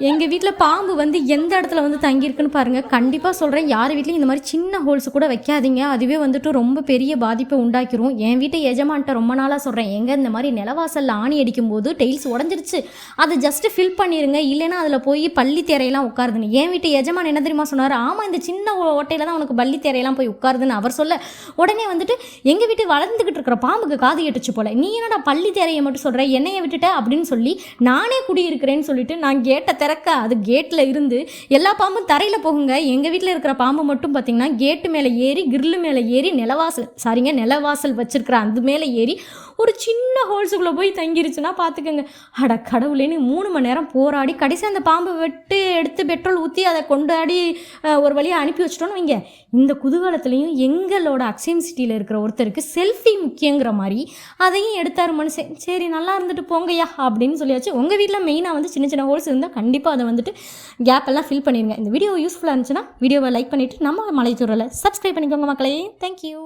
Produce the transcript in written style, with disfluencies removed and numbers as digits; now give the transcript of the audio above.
எங்கள் வீட்டில் பாம்பு வந்து எந்த இடத்துல வந்து தங்கியிருக்குன்னு பாருங்கள். கண்டிப்பாக சொல்கிறேன், யார் வீட்லையும் இந்த மாதிரி சின்ன ஹோல்ஸ் கூட வைக்காதீங்க. அதுவே வந்துட்டு ரொம்ப பெரிய பாதிப்பை உண்டாக்கிரும். என் வீட்டை எஜமான்ட்ட ரொம்ப நாளாக சொல்கிறேன், எங்கே இந்த மாதிரி நிலவாசலில் ஆணி அடிக்கும்போது டெய்ல்ஸ் உடஞ்சிருச்சு, அதை ஜஸ்ட்டு ஃபில் பண்ணிடுங்க, இல்லைன்னா அதில் போய் பள்ளி தேரையெல்லாம் உட்காருதுன்னு. என் வீட்டு எஜமான் என்ன தெரியுமா சொன்னார், ஆமாம் இந்த சின்ன ஓட்டையில் தான் உனக்கு பள்ளி தேரையெல்லாம் போய் உட்காருதுன்னு அவர் சொல்ல, உடனே வந்துட்டு எங்கள் வீட்டு வளர்ந்துக்கிட்டு இருக்கிற பாம்புக்கு காது கேட்டுச்சு போல, நீ என்னடா பள்ளி தேரையை மட்டும் சொல்கிற, என்னையை விட்டுட்ட அப்படின்னு சொல்லி நானே குடியிருக்கிறேன்னு சொல்லிட்டு நான் கேட்டை திறக்க அது கேட்டில் இருந்து எல்லா பாம்பும் தரையில் போகுங்க. எங்கள் வீட்டில் இருக்கிற பாம்பு மட்டும் பார்த்திங்கன்னா கேட்டு மேலே ஏறி, கிரில்லு மேலே ஏறி, நிலவாசல் வச்சிருக்கிற அது மேலே ஏறி ஒரு சின்ன ஹோல்ஸுக்குள்ளே போய் தங்கிருச்சுன்னா பார்த்துக்கோங்க. அட கடவுளேன்னு 3 மணி நேரம் போராடி கடைசி அந்த பாம்பு எடுத்து பெட்ரோல் ஊற்றி அதை கொண்டாடி ஒரு வழியாக அனுப்பி வச்சிட்டோன்னு வைங்க. இந்த குதூகலத்துலேயும் எங்களோட அக்ஷயம் சிட்டியில் இருக்கிற ஒருத்தருக்கு செல்ஃபி முக்கியங்கிற மாதிரி அதையும் எடுத்தார் மனுஷன். சரி நல்லா இருந்துட்டு போங்கய்யா அப்படின்னு சொல்லியாச்சு. உங்கள் வீட்டில் மெயினாக வந்து சின்ன சின்ன ஹோல்ஸ் இருந்தால் கண்டிப்பாக அதை வந்துட்டு கேப் எல்லாம் ஃபில் பண்ணிடுங்க. இந்த வீடியோ யூஸ்ஃபுல்லாக இருந்துச்சுன்னா வீடியோவை லைக் பண்ணிவிட்டு நம்ம மலைத்தூரில் சப்ஸ்கிரைப் பண்ணிக்கோங்க மக்களே. தேங்க்யூ.